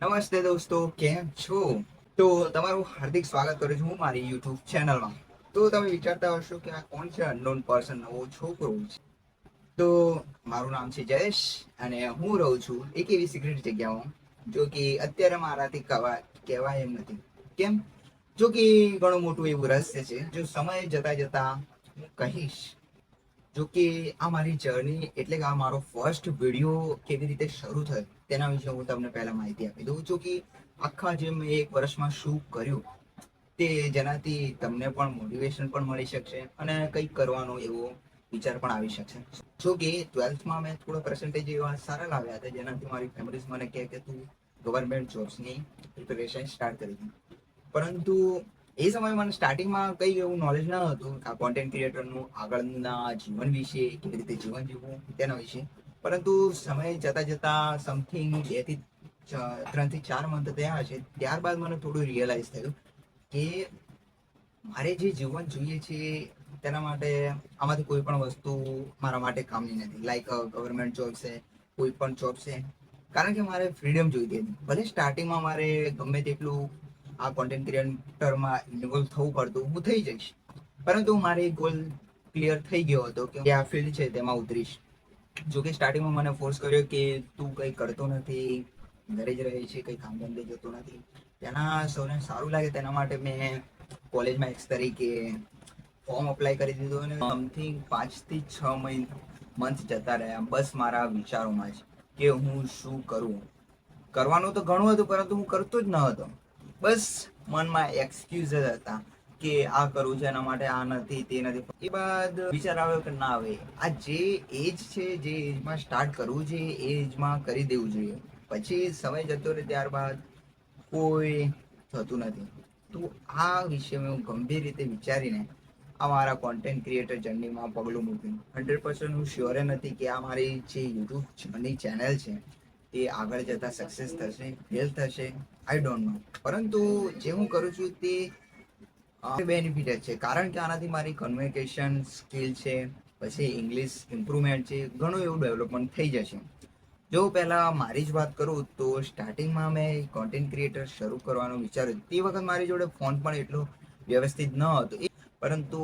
નમસ્તે દોસ્તો, કેમ છો? તો તમારું હાર્દિક સ્વાગત કરું છું હું મારી યુટ્યુબ ચેનલમાં. તો તમે વિચારતા હશો કે આ કોણ છે અનનોન પર્સન, નવો છોકરો છે. તો મારું નામ છે જયેશ અને હું રહું છું એક એવી સિક્રેટ જગ્યામાં જો કે અત્યારે મારાથી કહેવાય એમ નથી. કેમ? જો કે ઘણું મોટું એવું રહસ્ય છે જો સમય જતા જતા હું કહીશ. જો કે આ મારી જર્ની એટલે કે આ મારો ફર્સ્ટ વિડીયો કેવી રીતે શરૂ થયો તેના વિશે હું તમને પહેલા માહિતી આપી દઉં છું કે આખા જે મેં એક વર્ષમાં શું કર્યું તે જેનાથી તમને પણ મોટિવેશન પણ મળી શકશે અને કંઈક કરવાનો એવો વિચાર પણ આવી શકશે. જો કે 12થમાં મેં થોડા પર્સન્ટેજ એવા સારા લાવ્યા હતા જેનાથી મારી ફેમિલીઝ મને કહે કે તું ગવર્મેન્ટ જોબ્સની પ્રિપેરેશન સ્ટાર્ટ કરી દે. પરંતુ એ સમયે મને સ્ટાર્ટિંગમાં કંઈ એવું નોલેજ ન હતું આ કોન્ટેન્ટ ક્રિએટરનું આગળના જીવન વિશે, કેવી રીતે જીવન જીવવું તેના વિશે. પરંતુ સમય જતા જતા સમથિંગ 3 થી 4 મંથ થયા હશે ત્યારબાદ મને થોડું રિયલાઇઝ થયું કે મારે જે જીવન જોઈએ છે તેના માટે આમાંથી કોઈ પણ વસ્તુ મારા માટે કામની નથી. લાઈક ગવર્મેન્ટ જોબ છે, કોઈ પણ જોબ છે. કારણ કે મારે ફ્રીડમ જોઈતી હતી. ભલે સ્ટાર્ટિંગમાં મારે ગમે તેટલું આ કોન્ટેન્ટ ક્રિએટરમાં ઇન્વોલ્વ થવું પડતું, હું થઈ જઈશ. પરંતુ મારે ગોલ ક્લિયર થઈ ગયો હતો કે આ ફિલ્ડ છે તેમાં ઉતરીશ. જો કે સ્ટાર્ટિંગમાં મને ફોર્સ કર્યો કે તું કંઈ કરતો નથી, ઘરે જ રહે છે, કંઈ કામ ધંધે જતો નથી. તેના સૌને સારું લાગે તેના માટે મેં કોલેજમાં એક્સ તરીકે ફોર્મ અપ્લાય કરી દીધું અને સમથિંગ 5 થી 6 મંથ જતા રહ્યા બસ મારા વિચારોમાં જ કે હું શું કરું. કરવાનું તો ઘણું હતું પરંતુ હું કરતો જ ન હતો. બસ મનમાં એક્સક્યુઝ જ હતા કે આ કરવું છે એના માટે, આ નથી તે નથી. એ બાદ વિચાર આવ્યો કે ના હવે આ જે એજ છે, જે એજમાં સ્ટાર્ટ કરવું છે એ એજમાં કરી દેવું જોઈએ. પછી સમય જતો રહે ત્યારબાદ કોઈ થતું નથી. તો આ વિશે મેં હું ગંભીર રીતે વિચારીને આ મારા કોન્ટેન્ટ ક્રિએટર જર્નીમાં પગલું મૂક્યું. 100% હું શ્યોર નથી કે આ મારી જે યુટ્યુબ જર્ની ચેનલ છે એ આગળ જતા સક્સેસ થશે, ફેલ થશે, આઈ ડોન્ટ નો. પરંતુ જે હું કરું છું તે બેનિફિટ જ છે કારણ કે આનાથી મારી કમ્યુનિકેશન સ્કિલ છે, પછી ઇંગ્લિશ ઇમ્પ્રુવમેન્ટ છે, ઘણું એવું ડેવલપમેન્ટ થઈ જશે. જો પહેલાં મારી જ વાત કરું તો સ્ટાર્ટિંગમાં મેં કોન્ટેન્ટ ક્રિએટર શરૂ કરવાનું વિચાર્યું તે વખત મારી જોડે ફોન પણ એટલો વ્યવસ્થિત ન હતો. પરંતુ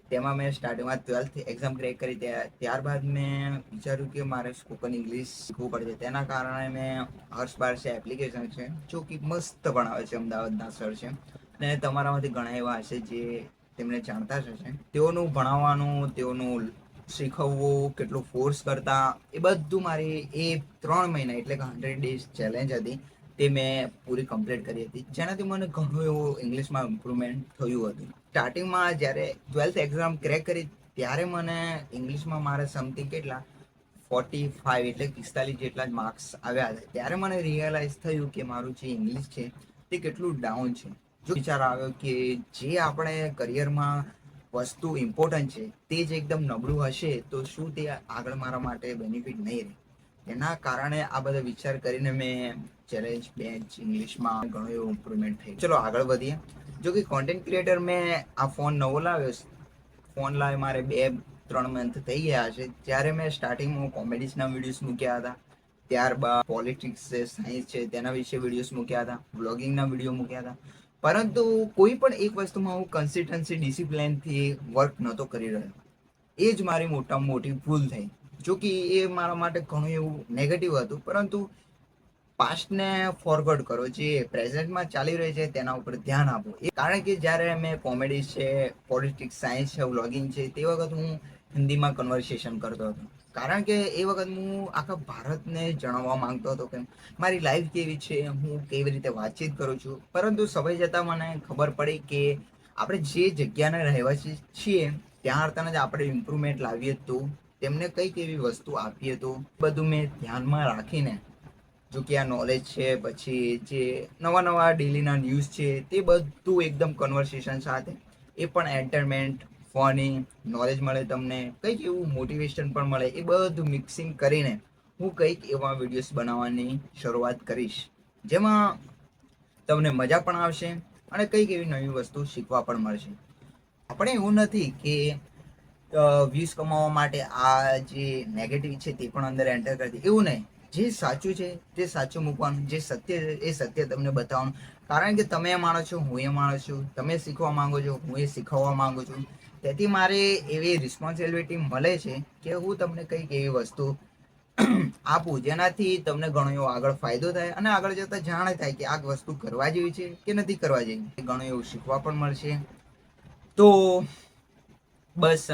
તેમાં મેં સ્ટાર્ટિંગમાં 12th એક્ઝામ ક્રેક કરી ત્યારબાદ મેં વિચાર્યું કે મારે સ્પોકન ઇંગ્લિશ શીખવું પડશે. તેના કારણે મેં હર્ષ બાર છે એપ્લિકેશન છે જો કે મસ્ત ભણાવે છે, અમદાવાદના સર છે અને તમારામાંથી ઘણા એવા હશે જે તેમને જાણતા જ હશે. તેઓનું ભણાવવાનું, તેઓનું શીખવવું, કેટલું ફોર્સ કરતા એ બધું મારી એ 3 મહિના એટલે કે 100 ડેઝ ચેલેન્જ હતી તે મેં પૂરી કમ્પ્લીટ કરી હતી જેનાથી મને ઘણું એવું ઇંગ્લિશમાં ઇમ્પ્રુવમેન્ટ થયું હતું. સ્ટાર્ટિંગમાં જ્યારે 12th એક્ઝામ ક્રેક કરી ત્યારે મને ઇંગ્લિશમાં મારે સમથિંગ કેટલા 45 એટલે 45 જેટલા જ માર્ક્સ આવ્યા હતા. ત્યારે મને રિયલાઇઝ થયું કે મારું જે ઇંગ્લિશ છે તે કેટલું ડાઉન છે. જો વિચાર આવ્યો કે જે આપણે કરિયરમાં વસ્તુ ઇમ્પોર્ટન્ટ છે તે જ એકદમ નબળું હશે તો શું તે આગળ મારા માટે બેનિફિટ નહીં રહે. એના કારણે આ બધા વિચાર કરીને મેં ચેલેન્જ બેન્ચ ઇંગ્લિશમાં ઘણું એવું ઇમ્પ્રુવમેન્ટ થયું. ચલો આગળ વધીએ. જો કે કોન્ટેન્ટ ક્રિએટર મેં આ ફોન નવો લાવ્યો, ફોન લાવે મારે 2-3 મંથ થઈ ગયા છે. ત્યારે મેં સ્ટાર્ટિંગમાં કોમેડીઝના વિડીયોઝ મૂક્યા હતા, ત્યારબાદ પોલિટિક્સ છે, સાયન્સ છે તેના વિશે વિડીયોઝ મૂક્યા હતા, બ્લોગિંગના વિડીયો મૂક્યા હતા. પરંતુ કોઈ પણ એક વસ્તુમાં હું કન્સિસ્ટન્સી ડિસિપ્લિનથી વર્ક નહોતો કરી રહ્યો. એ જ મારી મોટામાં મોટી ભૂલ થઈ. જો કે એ મારા માટે ઘણું એવું નેગેટિવ હતું. પરંતુ પાસ્ટને ફોરવર્ડ કરો, જે પ્રેઝન્ટમાં ચાલી રહ્યું છે તેના ઉપર ધ્યાન આપો. એ કારણ કે જ્યારે મેં કોમેડી છે, પોલિટિક્સ, સાયન્સ છે, વ્લોગિંગ છે તે વખત હું હિન્દીમાં કન્વર્સેશન કરતો હતો. કારણ કે એ વખત હું આખા ભારતને જણાવવા માંગતો હતો કે મારી લાઈફ કેવી છે, હું કેવી રીતે વાતચીત કરું છું. પરંતુ સમય જતાં મને ખબર પડી કે આપણે જે જગ્યાના રહેવાસી છીએ ત્યાં આવતાના જ આપણે ઇમ્પ્રુવમેન્ટ લાવીએ તો તેમને કંઈક એવી વસ્તુ આપીએ તો બધું મેં ધ્યાનમાં રાખીને જો કે આ નોલેજ છે, પછી જે નવા નવા ડેલીના ન્યૂઝ છે તે બધું એકદમ કન્વર્સેશન સાથે, એ પણ એન્ટરટેનમેન્ટ, ફની, નોલેજ મળે તમને, કંઈક એવું મોટિવેશન પણ મળે, એ બધું મિક્સિંગ કરીને હું કંઈક એવા વિડીયોઝ બનાવવાની શરૂઆત કરીશ જેમાં તમને મજા પણ આવશે અને કંઈક એવી નવી વસ્તુ શીખવા પણ મળશે. આપણે એવું નથી કે વ્યૂઝ કમાવા માટે આ જે નેગેટિવ છે તે પણ અંદર એન્ટર કરી દે, એવું નહીં. જે સાચું છે તે સાચું મૂકવાનું, જે સત્ય છે એ સત્ય તમને બતાવવાનું. કારણ કે તમે એ માણો છો, હું એ માણો છું, તમે શીખવા માંગો છો, હું એ શીખવવા માંગુ છું. તેથી મારે એવી રિસ્પોન્સિબિલિટી મળે છે કે હું તમને કંઈક એવી વસ્તુ આપું જેનાથી તમને ઘણો એવો આગળ ફાયદો થાય અને આગળ જતા જાણે થાય કે આ વસ્તુ કરવા જેવી છે કે નથી કરવા જેવી. ઘણું એવું શીખવા પણ મળશે. તો બસ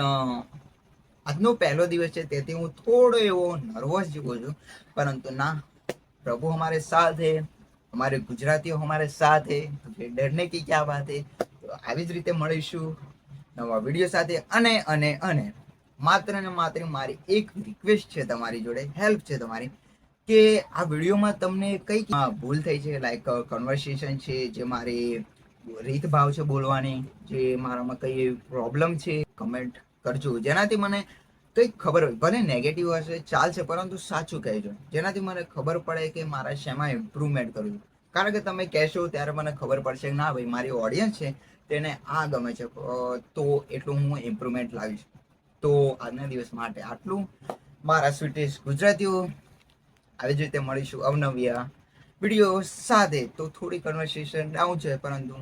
આજનો પહેલો દિવસ છે તેથી હું થોડો એવો નર્વસ જેવો છું, પરંતુ ના, प्रभु हमारे साथ है, हमारे गुजरातीઓ हमारे साथ है, तो फिर डरने की क्या बात है. તો આવી જ રીતે મળીશું નવા વિડીયો સાથે. અને માત્ર ને માત્ર મારી એક રિક્વેસ્ટ છે તમારી જોડે, હેલ્પ છે તમારી, કે આ વિડીયોમાં તમને કઈ ભૂલ થઈ છે, લાઈક કન્વર્સેશન છે, જે મારી રીત ભાવ છે બોલવાની, જે મારામાં કઈ પ્રોબ્લેમ છે, કમેન્ટ કરજો જેનાથી મને કંઈક ખબર હોય. ભલે નેગેટિવ હશે ચાલશે, પરંતુ સાચું કહેજો જેનાથી મને ખબર પડે કે મારા શેમાં ઇમ્પ્રુવમેન્ટ કરવું. કારણ કે તમે કહેશો ત્યારે મને ખબર પડશે કે ના ભાઈ, મારી ઓડિયન્સ છે તેને આ ગમે છે, તો એટલું હું ઇમ્પ્રુવમેન્ટ લાવીશ. તો આજના દિવસ માટે આટલું. મારા સ્વીટેસ્ટ ગુજરાતીઓ, આવી જ રીતે મળીશું અવનવ્યા વિડીયો સાથે. તો થોડી કન્વર્સેશન ડાઉન છે, પરંતુ